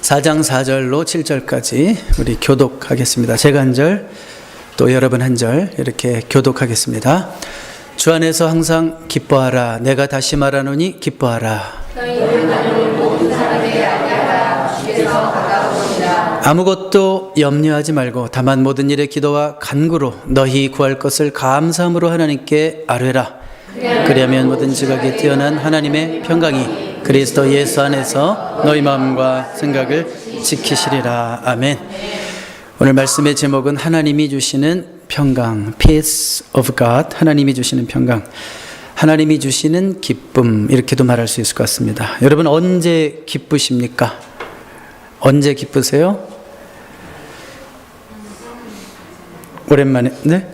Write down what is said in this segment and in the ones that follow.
4장 4절로 7절까지 우리 교독하겠습니다. 제가 한 절, 또 여러분 한 절 이렇게 교독하겠습니다. 주 안에서 항상 기뻐하라. 내가 다시 말하노니 기뻐하라. 아무것도 염려하지 말고 다만 모든 일에 기도와 간구로 너희 구할 것을 감사함으로 하나님께 아뢰라. 그리하면 모든 지각에 뛰어난 하나님의 평강이 그리스도 예수 안에서 너희 마음과 생각을 지키시리라. 아멘. 오늘 말씀의 제목은 하나님이 주시는 평강, Peace of God. 하나님이 주시는 평강, 하나님이 주시는 기쁨, 이렇게도 말할 수 있을 것 같습니다. 여러분 언제 기쁘십니까? 언제 기쁘세요? 오랜만에, 네?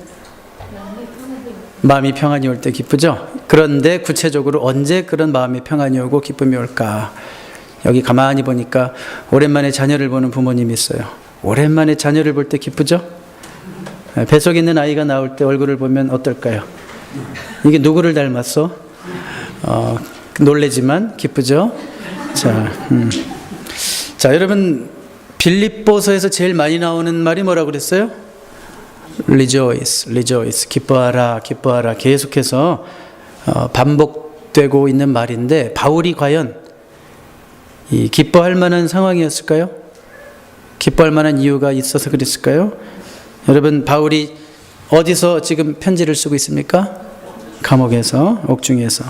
마음이 평안이 올 때 기쁘죠? 그런데 구체적으로 언제 그런 마음이 평안이 오고 기쁨이 올까? 여기 가만히 보니까 오랜만에 자녀를 보는 부모님이 있어요. 오랜만에 자녀를 볼 때 기쁘죠? 뱃속에 있는 아이가 나올 때 얼굴을 보면 어떨까요? 이게 누구를 닮았어? 놀래지만 기쁘죠? 자, 여러분 빌립보서에서 제일 많이 나오는 말이 뭐라고 그랬어요? Rejoice, rejoice. 기뻐하라, 기뻐하라. 계속해서 반복되고 있는 말인데 바울이 과연 이 기뻐할 만한 상황이었을까요? 기뻐할 만한 이유가 있어서 그랬을까요? 여러분 바울이 어디서 지금 편지를 쓰고 있습니까? 감옥에서, 옥중에서.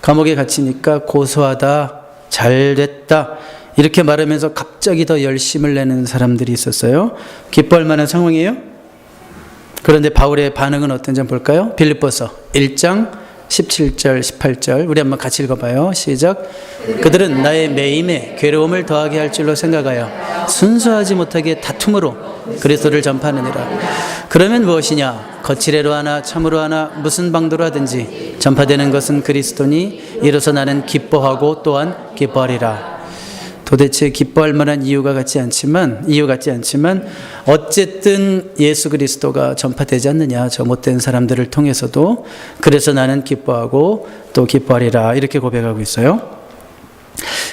감옥에 갇히니까 고소하다, 잘됐다 이렇게 말하면서 갑자기 더 열심을 내는 사람들이 있었어요. 기뻐할 만한 상황이에요? 그런데 바울의 반응은 어떤지 한번 볼까요? 빌립보서 1장 17절 18절 우리 한번 같이 읽어봐요. 시작. 그들은 나의 매임에 괴로움을 더하게 할 줄로 생각하여 순수하지 못하게 다툼으로 그리스도를 전파하느니라. 그러면 무엇이냐? 거칠애로 하나 참으로 하나 무슨 방도로 하든지 전파되는 것은 그리스도니 이로써 나는 기뻐하고 또한 기뻐하리라. 도대체 기뻐할 만한 이유 같지 않지만 어쨌든 예수 그리스도가 전파되지 않느냐, 저 못된 사람들을 통해서도. 그래서 나는 기뻐하고 또 기뻐하리라 이렇게 고백하고 있어요.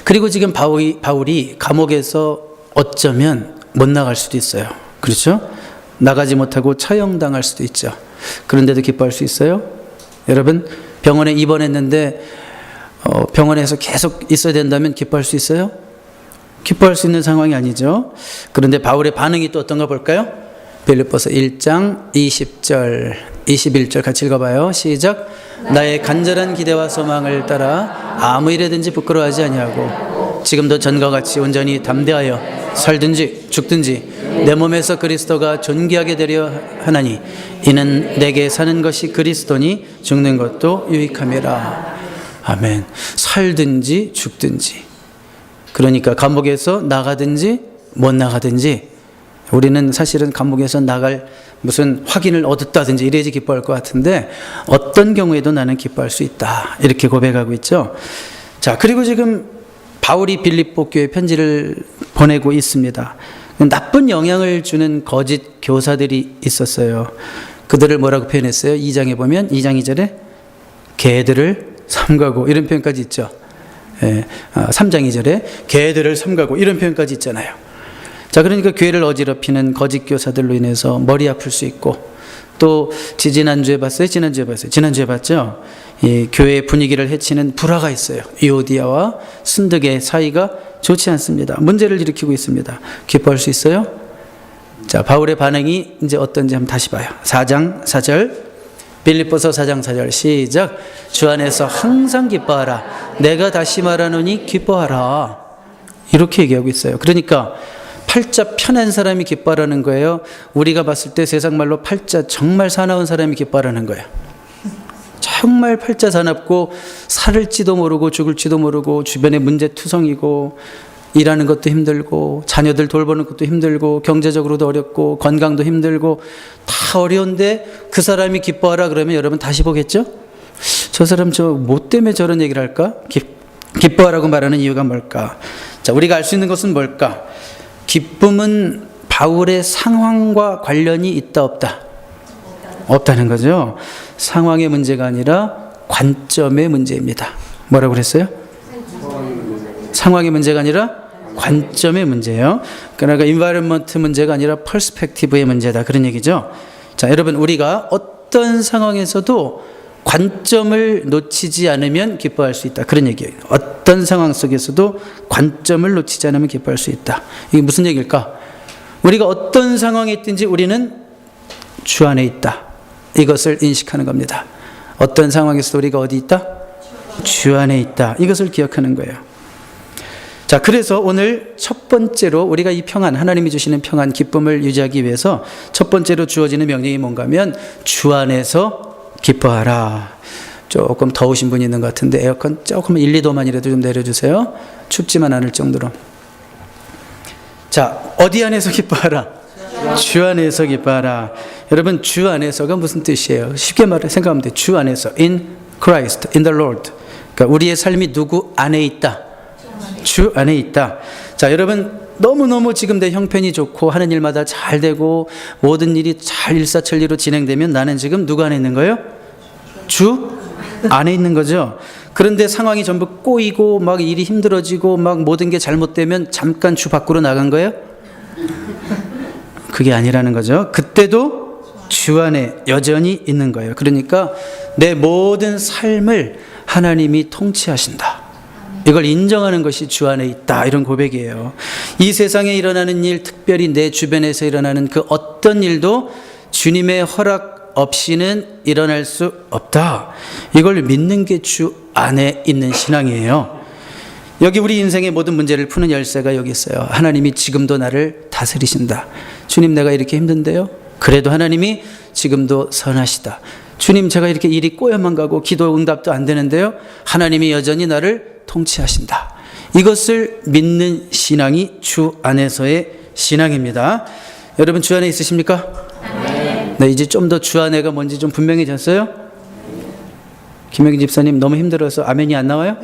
그리고 지금 바울이 감옥에서 어쩌면 못 나갈 수도 있어요. 그렇죠? 나가지 못하고 처형당할 수도 있죠. 그런데도 기뻐할 수 있어요? 여러분 병원에 입원했는데 병원에서 계속 있어야 된다면 기뻐할 수 있어요? 기뻐할 수 있는 상황이 아니죠. 그런데 바울의 반응이 또 어떤가 볼까요? 빌립보서 1장 20절 21절 같이 읽어봐요. 시작. 나의 간절한 기대와 소망을 따라 아무 일에든지 부끄러워하지 아니하고 지금도 전과 같이 온전히 담대하여 살든지 죽든지 내 몸에서 그리스도가 존귀하게 되려 하나니 이는 내게 사는 것이 그리스도니 죽는 것도 유익함이라. 아멘. 살든지 죽든지, 그러니까 감옥에서 나가든지 못 나가든지, 우리는 사실은 감옥에서 나갈 무슨 확인을 얻었다든지 이래야지 기뻐할 것 같은데 어떤 경우에도 나는 기뻐할 수 있다 이렇게 고백하고 있죠. 자, 그리고 지금 바울이 빌립보 교회에 편지를 보내고 있습니다. 나쁜 영향을 주는 거짓 교사들이 있었어요. 그들을 뭐라고 표현했어요? 2장에 보면 2장 2절에 개들을 삼가고 이런 표현까지 있죠. 3장 2절에 개들을 삼가고 이런 표현까지 있잖아요. 자, 그러니까 교회를 어지럽히는 거짓 교사들로 인해서 머리 아플 수 있고, 또 지난주에 봤어요? 지난주에 봤죠? 이 교회 분위기를 해치는 불화가 있어요. 유오디아와 순득의 사이가 좋지 않습니다. 문제를 일으키고 있습니다. 기뻐할 수 있어요? 자, 바울의 반응이 이제 어떤지 한번 다시 봐요. 4장 4절 빌립보서 4장 4절 시작. 주 안에서 항상 기뻐하라. 내가 다시 말하노니 기뻐하라. 이렇게 얘기하고 있어요. 그러니까 팔자 편한 사람이 기뻐하라는 거예요? 우리가 봤을 때 세상 말로 팔자 정말 사나운 사람이 기뻐하라는 거예요? 정말 팔자 사납고 살을지도 모르고 죽을지도 모르고 주변에 문제투성이고 일하는 것도 힘들고 자녀들 돌보는 것도 힘들고 경제적으로도 어렵고 건강도 힘들고 다 어려운데 그 사람이 기뻐하라 그러면 여러분 다시 보겠죠? 저 사람 뭐 때문에 저런 얘기를 할까? 기뻐하라고 말하는 이유가 뭘까? 자, 우리가 알 수 있는 것은 뭘까? 기쁨은 바울의 상황과 관련이 있다 없다? 없다는 거죠. 상황의 문제가 아니라 관점의 문제입니다. 뭐라고 그랬어요? 상황의 문제가 아니라 관점의 문제예요. 그러니까 environment 문제가 아니라 perspective의 문제다. 그런 얘기죠. 자, 여러분, 우리가 어떤 상황에서도 관점을 놓치지 않으면 기뻐할 수 있다. 그런 얘기예요. 어떤 상황 속에서도 관점을 놓치지 않으면 기뻐할 수 있다. 이게 무슨 얘기일까? 우리가 어떤 상황에 있든지 우리는 주 안에 있다. 이것을 인식하는 겁니다. 어떤 상황에서도 우리가 어디 있다? 주 안에 있다. 이것을 기억하는 거예요. 자, 그래서 오늘 첫 번째로 우리가 이 평안, 하나님이 주시는 평안, 기쁨을 유지하기 위해서 첫 번째로 주어지는 명령이 뭔가 하면 주 안에서 기뻐하라. 조금 더우신 분이 있는 것 같은데 에어컨 조금 1, 2도만이라도 좀 내려주세요. 춥지만 않을 정도로. 자, 어디 안에서 기뻐하라? 주 안에서 기뻐하라. 여러분, 주 안에서가 무슨 뜻이에요? 쉽게 말해 생각하면 돼. 주 안에서, in Christ, in the Lord. 그러니까 우리의 삶이 누구 안에 있다? 주 안에 있다. 자, 여러분, 너무너무 지금 내 형편이 좋고 하는 일마다 잘 되고 모든 일이 잘 일사천리로 진행되면 나는 지금 누구 안에 있는 거예요? 주 안에 있는 거죠. 그런데 상황이 전부 꼬이고 막 일이 힘들어지고 막 모든 게 잘못되면 잠깐 주 밖으로 나간 거예요? 그게 아니라는 거죠. 그때도 주 안에 여전히 있는 거예요. 그러니까 내 모든 삶을 하나님이 통치하신다. 이걸 인정하는 것이 주 안에 있다. 이런 고백이에요. 이 세상에 일어나는 일, 특별히 내 주변에서 일어나는 그 어떤 일도 주님의 허락 없이는 일어날 수 없다. 이걸 믿는 게 주 안에 있는 신앙이에요. 여기 우리 인생의 모든 문제를 푸는 열쇠가 여기 있어요. 하나님이 지금도 나를 다스리신다. 주님, 내가 이렇게 힘든데요? 그래도 하나님이 지금도 선하시다. 주님, 제가 이렇게 일이 꼬여만 가고 기도 응답도 안 되는데요? 하나님이 여전히 나를 통치하신다. 이것을 믿는 신앙이 주 안에서의 신앙입니다. 여러분, 주 안에 있으십니까? 네, 이제 좀 더 주 안에가 뭔지 좀 분명해졌어요? 김영기 집사님 너무 힘들어서 아멘이 안 나와요?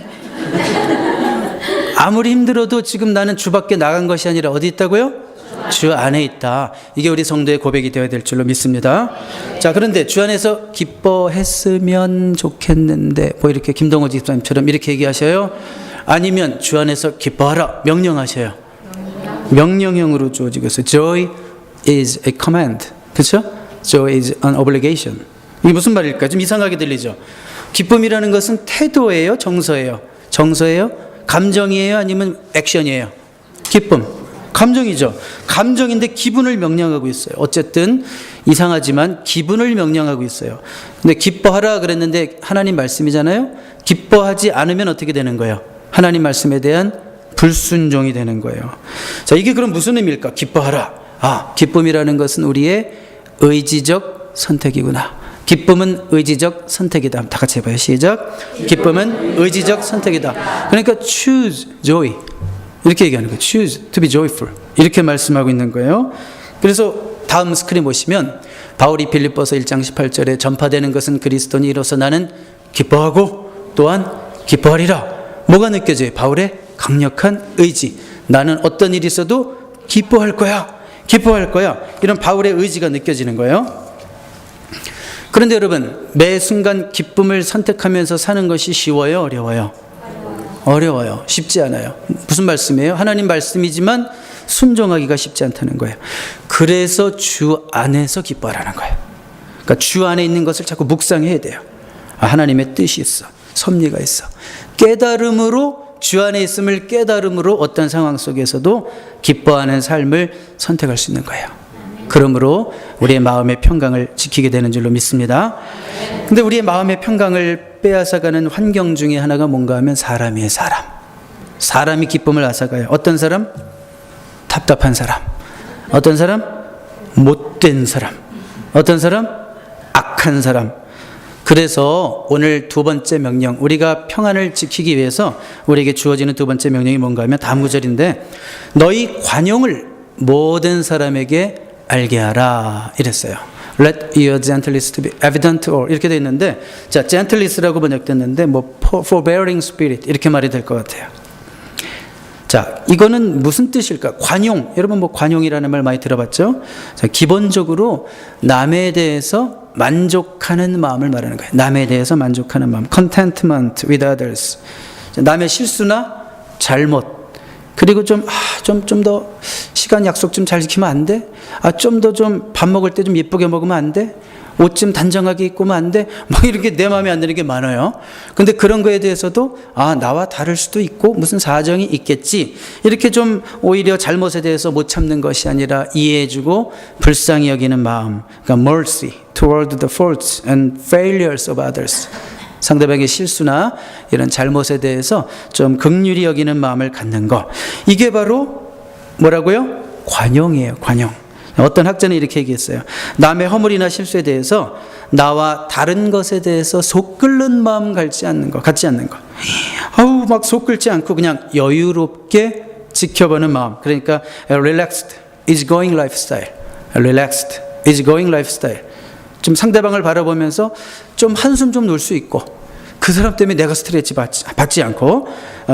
아무리 힘들어도 지금 나는 주 밖에 나간 것이 아니라 어디 있다고요? 주 안에 있다. 이게 우리 성도의 고백이 되어야 될 줄로 믿습니다. 자, 그런데 주 안에서 기뻐했으면 좋겠는데 뭐 이렇게 김동호 집사님처럼 이렇게 얘기하셔요? 아니면 주 안에서 기뻐하라 명령하셔요? 명령형으로 주어지고 있어요. Joy is a command. 그렇죠? Joy is an obligation. 이게 무슨 말일까? 좀 이상하게 들리죠? 기쁨이라는 것은 태도예요? 정서예요? 정서예요? 감정이에요? 아니면 액션이에요? 기쁨. 감정이죠. 감정인데 기분을 명령하고 있어요. 어쨌든 이상하지만 기분을 명령하고 있어요. 근데 기뻐하라 그랬는데 하나님 말씀이잖아요. 기뻐하지 않으면 어떻게 되는 거예요? 하나님 말씀에 대한 불순종이 되는 거예요. 자, 이게 그럼 무슨 의미일까? 기뻐하라. 아, 기쁨이라는 것은 우리의 의지적 선택이구나. 기쁨은 의지적 선택이다. 다 같이 해봐요. 시작. 기쁨은 의지적 선택이다. 그러니까 choose joy. 이렇게 얘기하는 거예요. Choose to be joyful. 이렇게 말씀하고 있는 거예요. 그래서 다음 스크린 보시면 바울이 빌립보서 1장 18절에 전파되는 것은 그리스도니 이로써 나는 기뻐하고 또한 기뻐하리라. 뭐가 느껴져요? 바울의 강력한 의지. 나는 어떤 일이 있어도 기뻐할 거야. 기뻐할 거야. 이런 바울의 의지가 느껴지는 거예요. 그런데 여러분, 매 순간 기쁨을 선택하면서 사는 것이 쉬워요? 어려워요? 어려워요. 쉽지 않아요. 무슨 말씀이에요? 하나님 말씀이지만 순종하기가 쉽지 않다는 거예요. 그래서 주 안에서 기뻐하라는 거예요. 그러니까 주 안에 있는 것을 자꾸 묵상해야 돼요. 아, 하나님의 뜻이 있어. 섭리가 있어. 깨달음으로, 주 안에 있음을 깨달음으로 어떤 상황 속에서도 기뻐하는 삶을 선택할 수 있는 거예요. 그러므로 우리의 마음의 평강을 지키게 되는 줄로 믿습니다. 근데 우리의 마음의 평강을 빼앗아가는 환경 중에 하나가 뭔가 하면 사람이에요. 사람. 사람이 기쁨을 앗아가요. 어떤 사람? 답답한 사람. 어떤 사람? 못된 사람. 어떤 사람? 악한 사람. 그래서 오늘 두 번째 명령, 우리가 평안을 지키기 위해서 우리에게 주어지는 두 번째 명령이 뭔가 하면 다음 구절인데, 너희 관용을 모든 사람에게 알게 하라 이랬어요. Let your gentleness to be evident to all 이렇게 되어 있는데, 자, gentless라고 번역됐는데 뭐 forbearing spirit 이렇게 말이 될 것 같아요. 자, 이거는 무슨 뜻일까? 관용. 여러분 뭐 관용이라는 말 많이 들어봤죠? 자, 기본적으로 남에 대해서 만족하는 마음을 말하는 거예요. 남에 대해서 만족하는 마음. Contentment with others. 남의 실수나 잘못, 그리고 좀 더 시간 약속 좀 잘 지키면 안 돼? 좀 더 좀 밥 먹을 때 좀 예쁘게 먹으면 안 돼? 옷 좀 단정하게 입고 오면 안 돼? 막 이렇게 내 마음에 안 드는 게 많아요. 근데 그런 거에 대해서도 나와 다를 수도 있고 무슨 사정이 있겠지. 이렇게 좀 오히려 잘못에 대해서 못 참는 것이 아니라 이해해주고 불쌍히 여기는 마음. 그러니까 mercy toward the faults and failures of others. 상대방의 실수나 이런 잘못에 대해서 좀 긍휼히 여기는 마음을 갖는 것. 이게 바로 뭐라고요? 관용이에요. 관용. 어떤 학자는 이렇게 얘기했어요. 남의 허물이나 실수에 대해서 나와 다른 것에 대해서 속 끓는 마음 갖지 않는 것. 막 속 끓지 않고 그냥 여유롭게 지켜보는 마음. 그러니까 relaxed, easygoing lifestyle. relaxed, easygoing lifestyle. 좀 상대방을 바라보면서 좀 한숨 좀 놓을 수 있고 그 사람 때문에 내가 스트레스 받지 않고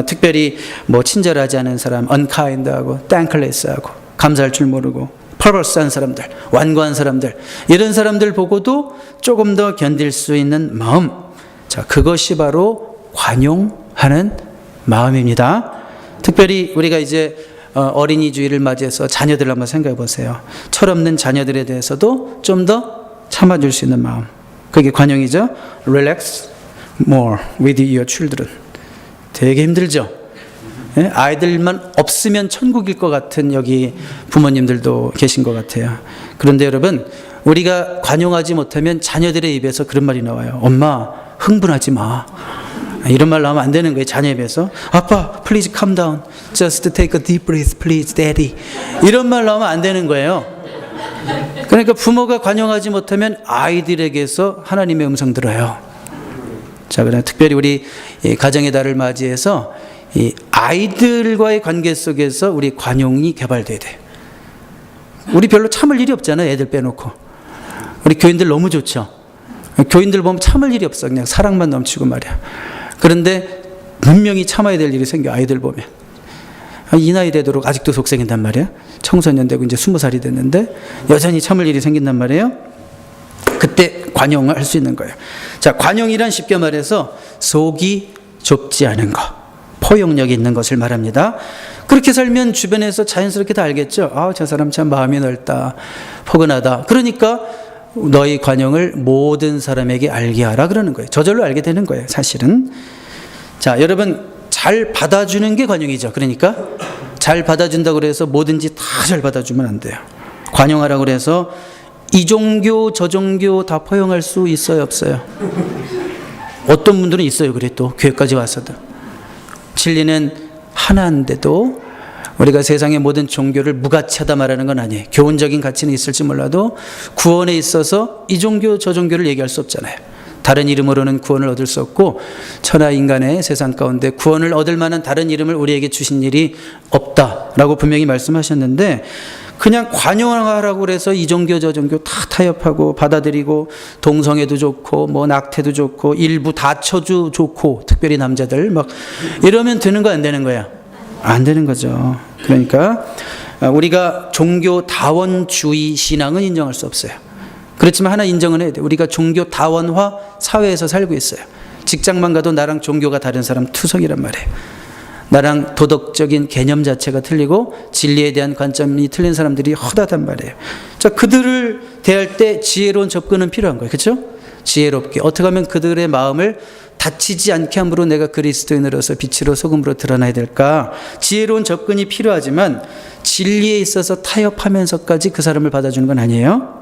특별히 뭐 친절하지 않은 사람, unkind하고 thankless하고 감사할 줄 모르고 perverse한 사람들, 완고한 사람들 이런 사람들 보고도 조금 더 견딜 수 있는 마음. 자, 그것이 바로 관용하는 마음입니다. 특별히 우리가 이제 어린이 주일을 맞이해서 자녀들 한번 생각해 보세요. 철없는 자녀들에 대해서도 좀 더 참아줄 수 있는 마음. 그게 관용이죠. Relax more with your children. 되게 힘들죠. 아이들만 없으면 천국일 것 같은 여기 부모님들도 계신 것 같아요. 그런데 여러분, 우리가 관용하지 못하면 자녀들의 입에서 그런 말이 나와요. 엄마, 흥분하지 마. 이런 말 나오면 안 되는 거예요. 자녀 입에서. 아빠, please calm down. Just take a deep breath, please, daddy. 이런 말 나오면 안 되는 거예요. 그러니까 부모가 관용하지 못하면 아이들에게서 하나님의 음성 들어요. 자, 그럼 특별히 우리 가정의 달을 맞이해서 이 아이들과의 관계 속에서 우리 관용이 개발돼야 돼요. 우리 별로 참을 일이 없잖아요. 애들 빼놓고. 우리 교인들 너무 좋죠. 교인들 보면 참을 일이 없어. 그냥 사랑만 넘치고 말이야. 그런데 분명히 참아야 될 일이 생겨. 아이들 보면. 이 나이 되도록 아직도 속생긴단 말이에요. 청소년 되고 이제 20살이 됐는데 여전히 참을 일이 생긴단 말이에요. 그때 관용을 할 수 있는 거예요. 자, 관용이란 쉽게 말해서 속이 좁지 않은 것, 포용력이 있는 것을 말합니다. 그렇게 살면 주변에서 자연스럽게 다 알겠죠. 저 사람 참 마음이 넓다, 포근하다. 그러니까 너희 관용을 모든 사람에게 알게 하라 그러는 거예요. 저절로 알게 되는 거예요, 사실은. 자, 여러분, 잘 받아주는 게 관용이죠. 그러니까 잘 받아준다고 해서 뭐든지 다 잘 받아주면 안 돼요. 관용하라고 해서 이 종교 저 종교 다 포용할 수 있어요, 없어요? 어떤 분들은 있어요. 그래 또 교회까지 와서도 진리는 하나인데도 우리가 세상의 모든 종교를 무가치하다 말하는 건 아니에요. 교훈적인 가치는 있을지 몰라도 구원에 있어서 이 종교 저 종교를 얘기할 수 없잖아요. 다른 이름으로는 구원을 얻을 수 없고 천하 인간의 세상 가운데 구원을 얻을 만한 다른 이름을 우리에게 주신 일이 없다라고 분명히 말씀하셨는데 그냥 관용하라고 해서 이 종교 저 종교 다 타협하고 받아들이고 동성애도 좋고 뭐 낙태도 좋고 일부 다처도 좋고 특별히 남자들 막 이러면 되는 거 안 되는 거야? 안 되는 거죠. 그러니까 우리가 종교 다원주의 신앙은 인정할 수 없어요. 그렇지만 하나 인정은 해야 돼요. 우리가 종교 다원화 사회에서 살고 있어요. 직장만 가도 나랑 종교가 다른 사람 투성이란 말이에요. 나랑 도덕적인 개념 자체가 틀리고 진리에 대한 관점이 틀린 사람들이 허다단 말이에요. 자, 그들을 대할 때 지혜로운 접근은 필요한 거예요. 그렇죠? 지혜롭게 어떻게 하면 그들의 마음을 다치지 않게 함으로 내가 그리스도인으로서 빛으로 소금으로 드러나야 될까? 지혜로운 접근이 필요하지만 진리에 있어서 타협하면서까지 그 사람을 받아주는 건 아니에요.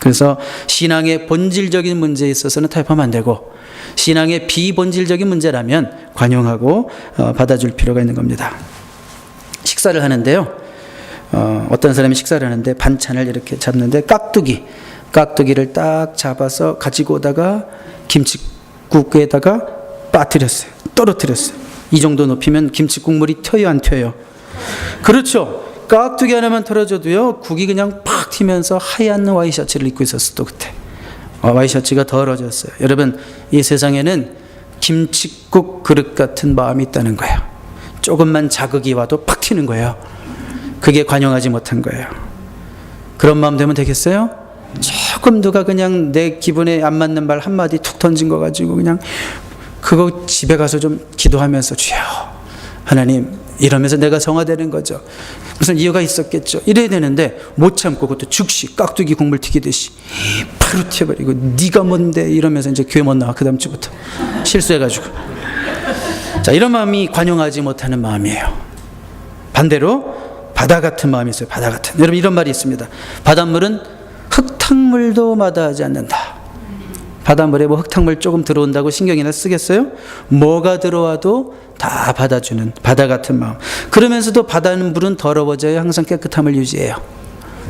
그래서 신앙의 본질적인 문제에 있어서는 타협하면 안 되고 신앙의 비본질적인 문제라면 관용하고 받아줄 필요가 있는 겁니다. 식사를 하는데요. 어떤 사람이 식사를 하는데 반찬을 이렇게 잡는데 깍두기를 딱 잡아서 가지고 오다가 김치국에다가 빠뜨렸어요. 떨어뜨렸어요. 이 정도 높이면 김치국물이 튀어요, 안 튀어요? 그렇죠. 깍두기 하나만 털어줘도요 국이 그냥 팍 튀면서 하얀 와이셔츠를 입고 있었어. 또 그때 와이셔츠가 더러워졌어요. 여러분, 이 세상에는 김칫국 그릇 같은 마음이 있다는 거예요. 조금만 자극이 와도 팍 튀는 거예요. 그게 관용하지 못한 거예요. 그런 마음 되면 되겠어요? 조금 누가 그냥 내 기분에 안 맞는 말 한마디 툭 던진 거 가지고 그냥 그거 집에 가서 좀 기도하면서 주여 하나님 이러면서 내가 성화되는 거죠. 무슨 이유가 있었겠죠. 이래야 되는데 못 참고 그것도 즉시 깍두기 국물 튀기듯이 바로 튀어버리고 네가 뭔데 이러면서 이제 교회 못 나와. 그 다음 주부터 실수해가지고. 자, 이런 마음이 관용하지 못하는 마음이에요. 반대로 바다 같은 마음이 있어요. 바다 같은. 여러분 이런 말이 있습니다. 바닷물은 흙탕물도 마다하지 않는다. 바닷물에 뭐 흙탕물 조금 들어온다고 신경이나 쓰겠어요? 뭐가 들어와도 다 받아주는 바다 같은 마음. 그러면서도 바닷물은 더러워져야 항상 깨끗함을 유지해요.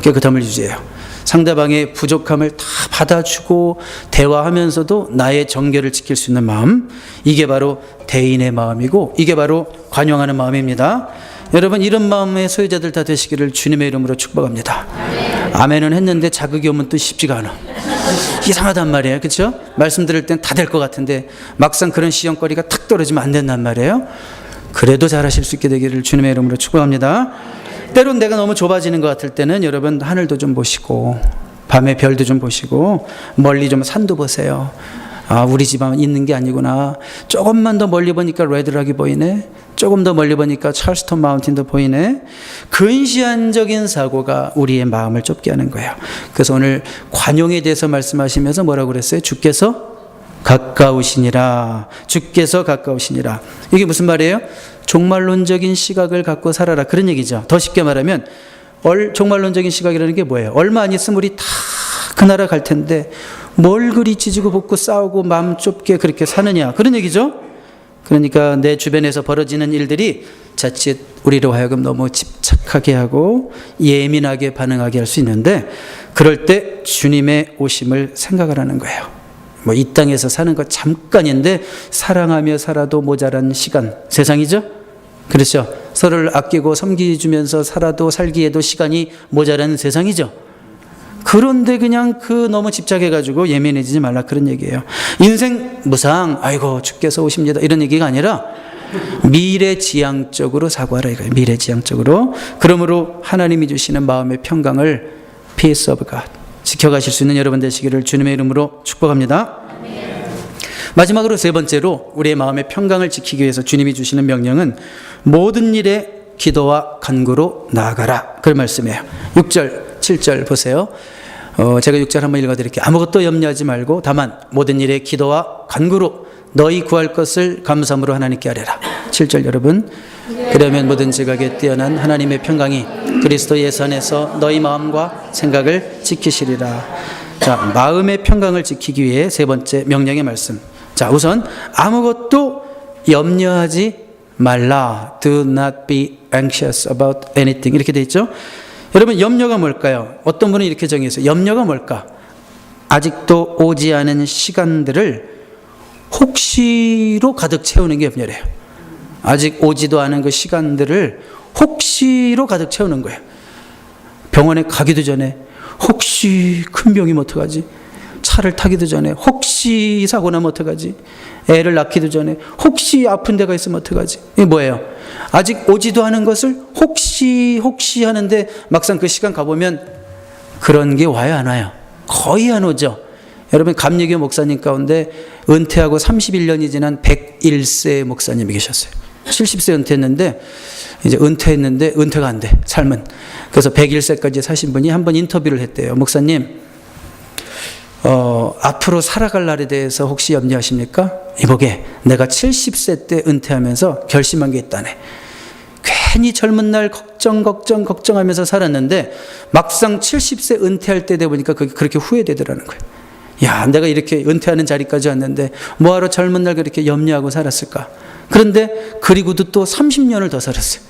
깨끗함을 유지해요. 상대방의 부족함을 다 받아주고 대화하면서도 나의 정결을 지킬 수 있는 마음. 이게 바로 대인의 마음이고 이게 바로 관용하는 마음입니다. 여러분 이런 마음의 소유자들 다 되시기를 주님의 이름으로 축복합니다. 아멘은 했는데 자극이 오면 또 쉽지가 않아. 이상하단 말이에요. 그렇죠? 말씀 들을 땐 다 될 것 같은데 막상 그런 시험거리가 탁 떨어지면 안 된단 말이에요. 그래도 잘하실 수 있게 되기를 주님의 이름으로 축복합니다. 때론 내가 너무 좁아지는 것 같을 때는 여러분 하늘도 좀 보시고 밤에 별도 좀 보시고 멀리 좀 산도 보세요. 아, 우리 집안 있는 게 아니구나. 조금만 더 멀리 보니까 레드락이 보이네. 조금 더 멀리 보니까 찰스턴 마운틴도 보이네. 근시안적인 사고가 우리의 마음을 좁게 하는 거예요. 그래서 오늘 관용에 대해서 말씀하시면서 뭐라고 그랬어요? 주께서 가까우시니라. 주께서 가까우시니라. 이게 무슨 말이에요? 종말론적인 시각을 갖고 살아라. 그런 얘기죠. 더 쉽게 말하면 종말론적인 시각이라는 게 뭐예요? 얼마 안 있으면 우리 다 그 나라 갈 텐데 뭘 그리 지지고 볶고 싸우고 마음 좁게 그렇게 사느냐. 그런 얘기죠. 그러니까 내 주변에서 벌어지는 일들이 자칫 우리로 하여금 너무 집착하게 하고 예민하게 반응하게 할 수 있는데 그럴 때 주님의 오심을 생각하라는 거예요. 뭐 이 땅에서 사는 것 잠깐인데 사랑하며 살아도 모자란 시간. 세상이죠? 그렇죠? 서로를 아끼고 섬기주면서 살아도 살기에도 시간이 모자란 세상이죠? 그런데 그냥 너무 집착해가지고 예민해지지 말라 그런 얘기예요. 인생 무상, 아이고 주께서 오십니다 이런 얘기가 아니라 미래지향적으로 사고하라 이거예요. 미래지향적으로. 그러므로 하나님이 주시는 마음의 평강을 peace of God 지켜가실 수 있는 여러분 되시기를 주님의 이름으로 축복합니다. 마지막으로 세 번째로 우리의 마음의 평강을 지키기 위해서 주님이 주시는 명령은 모든 일에 기도와 간구로 나아가라 그런 말씀이에요. 6절 7절 보세요. 제가 6절 한번 읽어드릴게요. 아무것도 염려하지 말고 다만 모든 일에 기도와 간구로 너희 구할 것을 감사함으로 하나님께 아뢰라. 7절 여러분. 그러면 모든 지각에 뛰어난 하나님의 평강이 그리스도 예수 안에서 너희 마음과 생각을 지키시리라. 자, 마음의 평강을 지키기 위해 세 번째 명령의 말씀. 자, 우선 아무것도 염려하지 말라. Do not be anxious about anything. 이렇게 돼 있죠. 여러분 염려가 뭘까요? 어떤 분은 이렇게 정의했어요. 염려가 뭘까? 아직도 오지 않은 시간들을 혹시로 가득 채우는 게 염려래요. 아직 오지도 않은 그 시간들을 혹시로 가득 채우는 거예요. 병원에 가기도 전에 혹시 큰 병이면 어떡하지? 차를 타기도 전에 혹시 사고 나면 어떡하지? 애를 낳기도 전에 혹시 아픈 데가 있으면 어떡하지? 이게 뭐예요? 아직 오지도 않은 것을 혹시 하는데 막상 그 시간 가보면 그런 게 와요 안 와요? 거의 안 오죠. 여러분 감리교 목사님 가운데 은퇴하고 31년이 지난 101세 목사님이 계셨어요. 70세 은퇴했는데 이제 은퇴했는데 은퇴가 안 돼 삶은. 그래서 101세까지 사신 분이 한번 인터뷰를 했대요. 목사님 앞으로 살아갈 날에 대해서 혹시 염려하십니까? 이보게 내가 70세 때 은퇴하면서 결심한 게 있다네. 괜히 젊은 날 걱정하면서 살았는데 막상 70세 은퇴할 때 되보니까 그게 그렇게 후회되더라는 거예요. 야, 내가 이렇게 은퇴하는 자리까지 왔는데 뭐하러 젊은 날 그렇게 염려하고 살았을까? 그런데 그리고도 또 30년을 더 살았어요.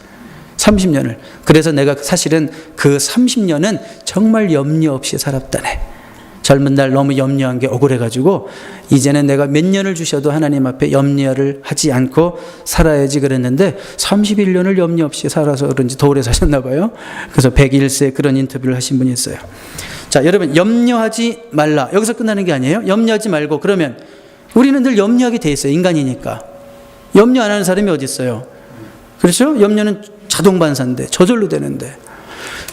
30년을. 그래서 내가 사실은 그 30년은 정말 염려 없이 살았다네. 젊은 날 너무 염려한 게 억울해가지고 이제는 내가 몇 년을 주셔도 하나님 앞에 염려를 하지 않고 살아야지 그랬는데 31년을 염려 없이 살아서 그런지 더 오래 사셨나 봐요. 그래서 101세 그런 인터뷰를 하신 분이 있어요. 자, 여러분 염려하지 말라. 여기서 끝나는 게 아니에요. 염려하지 말고 그러면 우리는 늘 염려하게 돼 있어요. 인간이니까. 염려 안 하는 사람이 어디 있어요? 그렇죠? 염려는 자동 반사인데 저절로 되는데.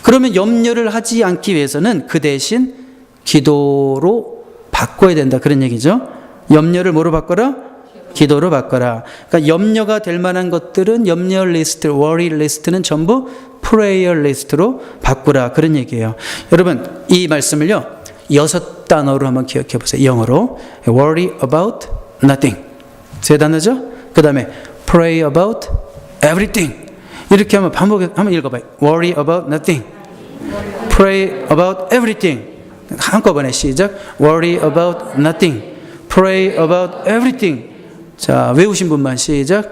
그러면 염려를 하지 않기 위해서는 그 대신 기도로 바꿔야 된다 그런 얘기죠. 염려를 뭐로 바꿔라? 기도로 바꿔라. 그러니까 염려가 될 만한 것들은 염려 리스트, worry 리스트는 전부 prayer 리스트로 바꾸라. 그런 얘기예요. 여러분, 이 말씀을요, 6단어로 한번 기억해 보세요. 영어로. worry about nothing. 3단어죠? 그 다음에 pray about everything. 이렇게 한번 읽어봐요. worry about nothing. pray about everything. 한꺼번에 시작. worry about nothing. pray about everything. 자, 외우신 분만 시작.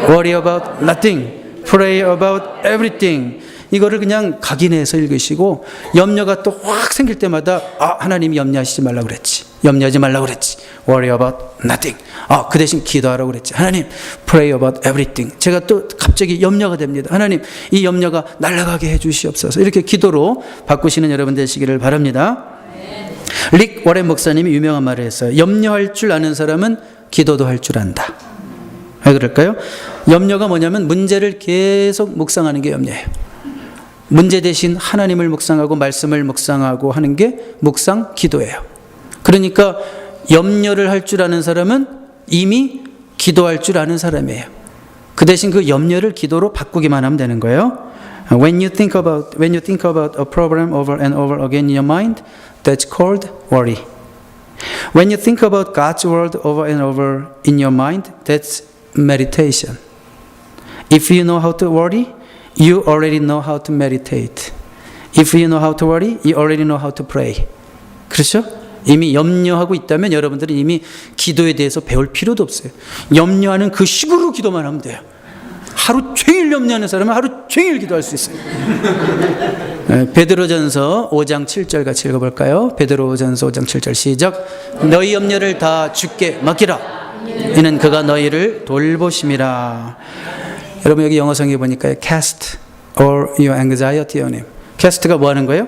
worry about nothing. pray about everything. 이거를 그냥 각인해서 읽으시고 염려가 또 확 생길 때마다 하나님이 염려하시지 말라고 그랬지. 염려하지 말라고 그랬지. worry about nothing. 그 대신 기도하라고 그랬지. 하나님, pray about everything. 제가 또 갑자기 염려가 됩니다. 하나님, 이 염려가 날아가게 해 주시옵소서. 이렇게 기도로 바꾸시는 여러분 되시기를 바랍니다. 릭 워렌 목사님이 유명한 말을 했어요. 염려할 줄 아는 사람은 기도도 할 줄 안다. 왜 그럴까요? 염려가 뭐냐면 문제를 계속 묵상하는 게 염려예요. 문제 대신 하나님을 묵상하고 말씀을 묵상하고 하는 게 묵상 기도예요. 그러니까 염려를 할 줄 아는 사람은 이미 기도할 줄 아는 사람이에요. 그 대신 그 염려를 기도로 바꾸기만 하면 되는 거예요. When you think about a problem over and over again in your mind, that's called worry. When you think about God's word over and over in your mind, that's meditation. If you know how to worry, you already know how to meditate. If you know how to worry, you already know how to pray. 그렇죠? 이미 염려하고 있다면 여러분들은 이미 기도에 대해서 배울 필요도 없어요. 염려하는 그 식으로 기도만 하면 돼요. 하루 종일 염려하는 사람은 하루 종일 기도할 수 있어요. 베드로전서 5장 7절 같이 읽어볼까요? 베드로전서 5장 7절 시작. 너희 염려를 다 주께 맡기라. 이는 그가 너희를 돌보심이라. 여러분 여기 영어 성경에 보니까 cast all your anxiety on him. cast가 뭐 하는 거예요?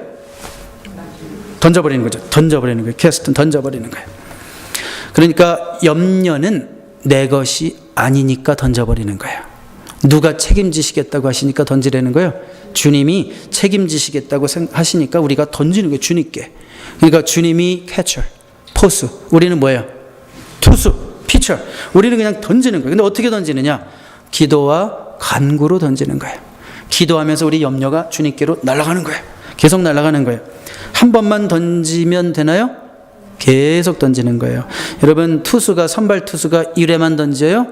던져버리는 거죠. 던져버리는 거예요. cast는 던져버리는 거예요. 그러니까 염려는 내 것이 아니니까 던져버리는 거예요. 누가 책임지시겠다고 하시니까 던지라는 거예요. 주님이 책임지시겠다고 하시니까 우리가 던지는 거예요. 주님께. 그러니까 주님이 캐처, 포수. 우리는 뭐예요? 투수, 피처. 우리는 그냥 던지는 거예요. 근데 어떻게 던지느냐? 기도와 간구로 던지는 거예요. 기도하면서 우리 염려가 주님께로 날아가는 거예요. 계속 날아가는 거예요. 한 번만 던지면 되나요? 계속 던지는 거예요. 여러분 투수가 선발 투수가 1회만 던져요?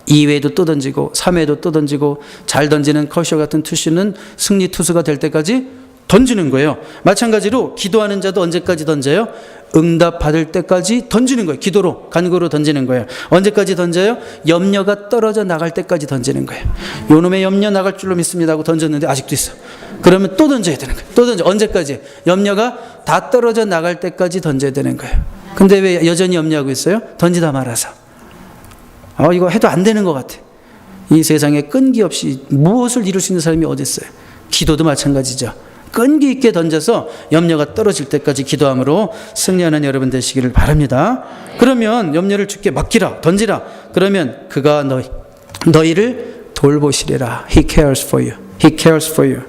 2회도 또 던지고 3회도 또 던지고 잘 던지는 커쇼 같은 투수는 승리 투수가 될 때까지 던지는 거예요. 마찬가지로 기도하는 자도 언제까지 던져요? 응답 받을 때까지 던지는 거예요. 기도로 간구로 던지는 거예요. 언제까지 던져요? 염려가 떨어져 나갈 때까지 던지는 거예요. 요놈의 염려 나갈 줄로 믿습니다 하고 던졌는데 아직도 있어. 그러면 또 던져야 되는 거예요. 또 던져. 언제까지? 염려가 다 떨어져 나갈 때까지 던져야 되는 거예요. 근데 왜 여전히 염려하고 있어요? 던지다 말아서. 이거 해도 안 되는 것 같아. 이 세상에 끈기 없이 무엇을 이룰 수 있는 사람이 어디 있어요? 기도도 마찬가지죠. 끈기 있게 던져서 염려가 떨어질 때까지 기도함으로 승리하는 여러분 되시기를 바랍니다. 그러면 염려를 주께 맡기라, 던지라. 그러면 그가 너희를 돌보시리라. He cares for you. He cares for you.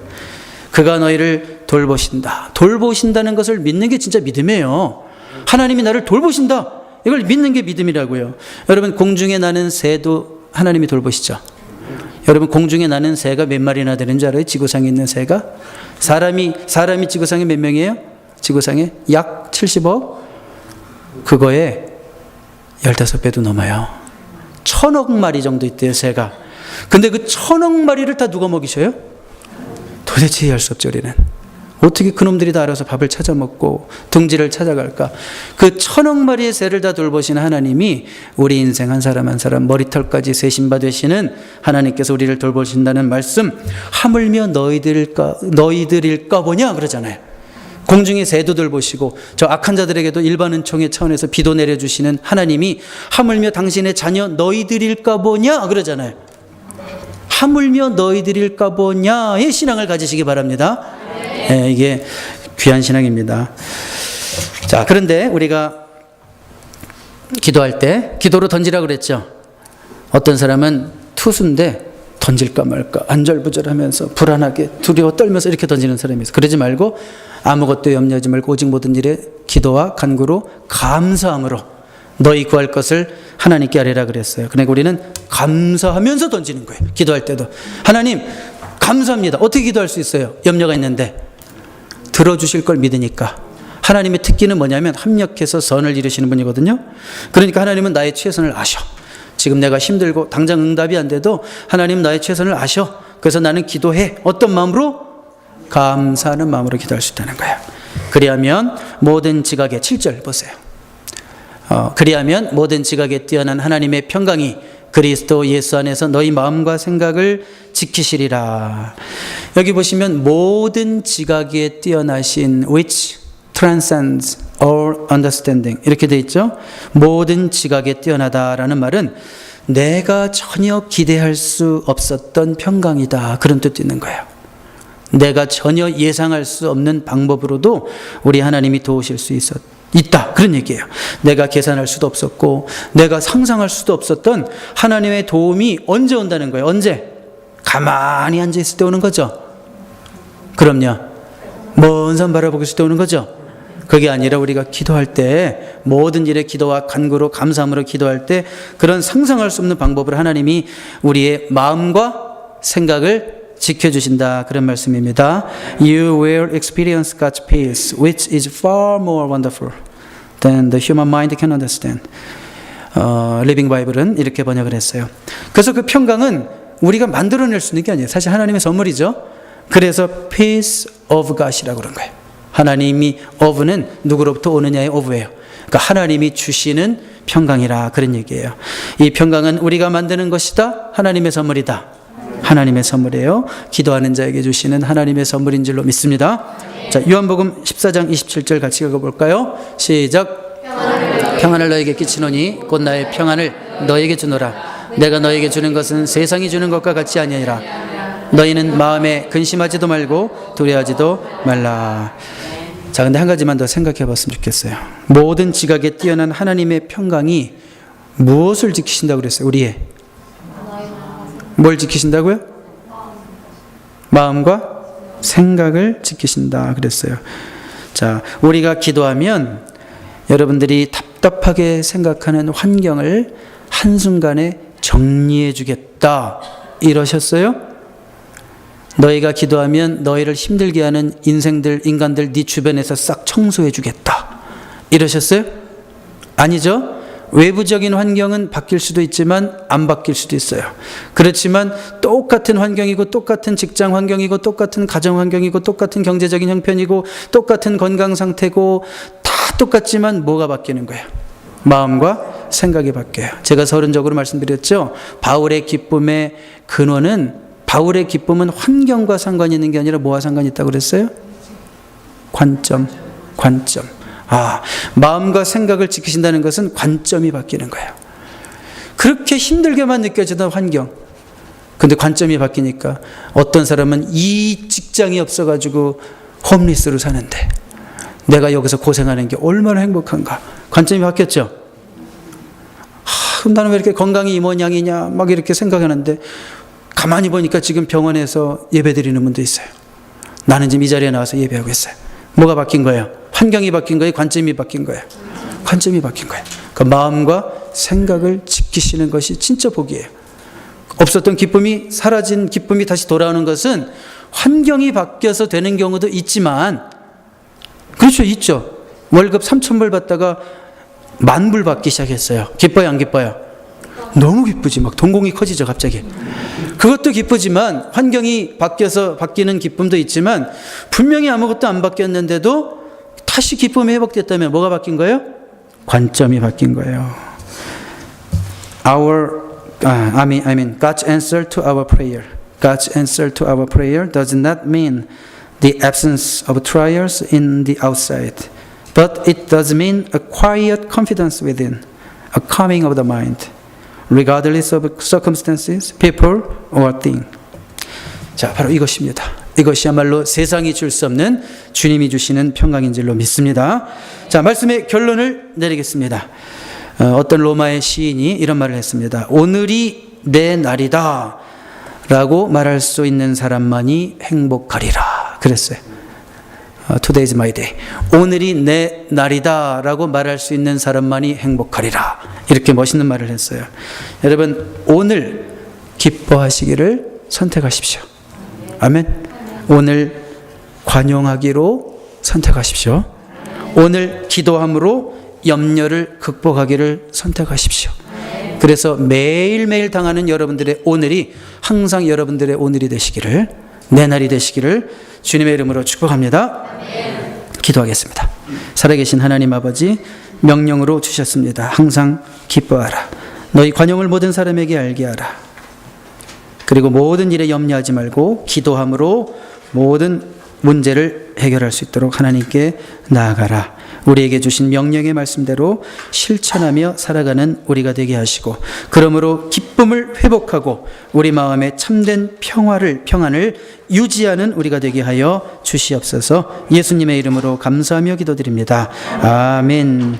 그가 너희를 돌보신다. 돌보신다는 것을 믿는 게 진짜 믿음이에요. 하나님이 나를 돌보신다. 이걸 믿는 게 믿음이라고요. 여러분 공중에 나는 새도 하나님이 돌보시죠. 여러분 공중에 나는 새가 몇 마리나 되는 줄 알아요? 지구상에 있는 새가? 사람이 지구상에 몇 명이에요? 지구상에 약 70억? 그거에 15배도 넘어요. 1000억 마리 정도 있대요, 새가. 근데 그 1000억 마리를 다 누가 먹이셔요? 도대체 이해할 수 없죠, 우리는. 어떻게 그놈들이 다 알아서 밥을 찾아 먹고 둥지를 찾아갈까? 그 1000억 마리의 새를 다 돌보시는 하나님이 우리 인생 한 사람 한 사람 머리털까지 세신바 되시는 하나님께서 우리를 돌보신다는 말씀, 하물며 너희들일까 보냐 그러잖아요. 공중의 새도 돌보시고 저 악한 자들에게도 일반 은총의 차원에서 비도 내려주시는 하나님이 하물며 당신의 자녀 너희들일까 보냐 그러잖아요. 하물며 너희들일까 보냐의 신앙을 가지시기 바랍니다. 네, 이게 귀한 신앙입니다. 자, 그런데 우리가 기도할 때 기도로 던지라 그랬죠. 어떤 사람은 투수인데 던질까 말까 안절부절하면서 불안하게 두려워 떨면서 이렇게 던지는 사람이 있어요. 그러지 말고 아무것도 염려하지 말고 오직 모든 일에 기도와 간구로 감사함으로 너희 구할 것을 하나님께 아뢰라 그랬어요. 그러니까 우리는 감사하면서 던지는 거예요. 기도할 때도. 하나님 감사합니다. 어떻게 기도할 수 있어요? 염려가 있는데 들어주실 걸 믿으니까. 하나님의 특기는 뭐냐면 합력해서 선을 이루시는 분이거든요. 그러니까 하나님은 나의 최선을 아셔. 지금 내가 힘들고 당장 응답이 안 돼도 하나님 나의 최선을 아셔. 그래서 나는 기도해. 어떤 마음으로? 감사하는 마음으로 기도할 수 있다는 거예요. 그리하면 모든 지각에 7절 보세요. 그리하면 모든 지각에 뛰어난 하나님의 평강이 그리스도 예수 안에서 너희 마음과 생각을 지키시리라. 여기 보시면 모든 지각에 뛰어나신 which transcends all understanding 이렇게 돼 있죠. 모든 지각에 뛰어나다라는 말은 내가 전혀 기대할 수 없었던 평강이다. 그런 뜻도 있는 거예요. 내가 전혀 예상할 수 없는 방법으로도 우리 하나님이 도우실 수 있다. 그런 얘기예요. 내가 계산할 수도 없었고 내가 상상할 수도 없었던 하나님의 도움이 언제 온다는 거예요. 언제? 가만히 앉아있을 때 오는 거죠. 그럼요. 먼 산 바라보고 있을 때 오는 거죠. 그게 아니라 우리가 기도할 때 모든 일에 기도와 간구로 감사함으로 기도할 때 그런 상상할 수 없는 방법으로 하나님이 우리의 마음과 생각을 지켜주신다. 그런 말씀입니다. You will experience God's peace, which is far more wonderful than the human mind can understand. 리빙 바이블은 이렇게 번역을 했어요. 그래서 그 평강은 우리가 만들어낼 수 있는 게 아니에요. 사실 하나님의 선물이죠. 그래서 peace of God이라고 그런 거예요. 하나님이 of는 누구로부터 오느냐의 of예요. 그러니까 하나님이 주시는 평강이라 그런 얘기예요. 이 평강은 우리가 만드는 것이다. 하나님의 선물이다. 하나님의 선물이에요. 기도하는 자에게 주시는 하나님의 선물인 줄로 믿습니다. 자, 요한복음 14장 27절 같이 읽어볼까요? 시작. 평안을 너에게 끼치노니 곧 나의 평안을 너에게 주노라. 내가 너에게 주는 것은 세상이 주는 것과 같이 아니니라. 너희는 마음에 근심하지도 말고 두려워하지도 말라. 자, 근데 한 가지만 더 생각해 봤으면 좋겠어요. 모든 지각에 뛰어난 하나님의 평강이 무엇을 지키신다고 그랬어요? 우리의 뭘 지키신다고요? 마음과 생각을 지키신다 그랬어요. 자, 우리가 기도하면 여러분들이 답답하게 생각하는 환경을 한순간에 정리해 주겠다 이러셨어요? 너희가 기도하면 너희를 힘들게 하는 인간들 네 주변에서 싹 청소해 주겠다 이러셨어요? 아니죠? 외부적인 환경은 바뀔 수도 있지만 안 바뀔 수도 있어요. 그렇지만 똑같은 환경이고 똑같은 직장 환경이고 똑같은 가정 환경이고 똑같은 경제적인 형편이고 똑같은 건강 상태고 다 똑같지만 뭐가 바뀌는 거예요? 마음과 생각이 바뀌어요. 제가 서론적으로 말씀드렸죠. 바울의 기쁨의 근원은 바울의 기쁨은 환경과 상관이 있는 게 아니라 뭐와 상관이 있다고 그랬어요? 관점. 마음과 생각을 지키신다는 것은 관점이 바뀌는 거예요. 그렇게 힘들게만 느껴지던 환경. 근데 관점이 바뀌니까 어떤 사람은 이 직장이 없어가지고 홈리스로 사는데 내가 여기서 고생하는 게 얼마나 행복한가. 관점이 바뀌었죠. 그럼 나는 왜 이렇게 건강이 이 모양이냐 막 이렇게 생각하는데 가만히 보니까 지금 병원에서 예배 드리는 분도 있어요. 나는 지금 이 자리에 나와서 예배하고 있어요. 뭐가 바뀐 거예요? 환경이 바뀐 거예요? 관점이 바뀐 거예요? 관점이 바뀐 거예요. 그 마음과 생각을 지키시는 것이 진짜 복이에요. 없었던 기쁨이 사라진 기쁨이 다시 돌아오는 것은 환경이 바뀌어서 되는 경우도 있지만 그렇죠. 있죠. 월급 3,000불 받다가 10,000불 받기 시작했어요. 기뻐요? 안 기뻐요? 너무 기쁘지. 막 동공이 커지죠 갑자기. 그것도 기쁘지만 환경이 바뀌어서 바뀌는 기쁨도 있지만 분명히 아무것도 안 바뀌었는데도 다시 기쁨이 회복됐다면 뭐가 바뀐 거예요? 관점이 바뀐 거예요. God's answer to our prayer. God's answer to our prayer does not mean the absence of trials in the outside, but it does mean a quiet confidence within, a calming of the mind, regardless of circumstances, people, or thing. 자, 바로 이것입니다. 이것이야말로 세상이 줄 수 없는 주님이 주시는 평강인 줄로 믿습니다. 자, 말씀의 결론을 내리겠습니다. 어떤 로마의 시인이 이런 말을 했습니다. 오늘이 내 날이다 라고 말할 수 있는 사람만이 행복하리라 그랬어요. Today's my day. 오늘이 내 날이다 라고 말할 수 있는 사람만이 행복하리라. 이렇게 멋있는 말을 했어요. 여러분, 오늘 기뻐하시기를 선택하십시오. 아멘. 오늘 관용하기로 선택하십시오. 오늘 기도함으로 염려를 극복하기를 선택하십시오. 그래서 매일매일 당하는 여러분들의 오늘이 항상 여러분들의 오늘이 되시기를, 내 날이 되시기를 주님의 이름으로 축복합니다. 기도하겠습니다. 살아계신 하나님 아버지, 명령으로 주셨습니다. 항상 기뻐하라. 너희 관용을 모든 사람에게 알게 하라. 그리고 모든 일에 염려하지 말고 기도함으로 모든 문제를 해결할 수 있도록 하나님께 나아가라. 우리에게 주신 명령의 말씀대로 실천하며 살아가는 우리가 되게 하시고, 그러므로 기쁨을 회복하고 우리 마음에 참된 평안을 유지하는 우리가 되게 하여 주시옵소서. 예수님의 이름으로 감사하며 기도드립니다. 아멘.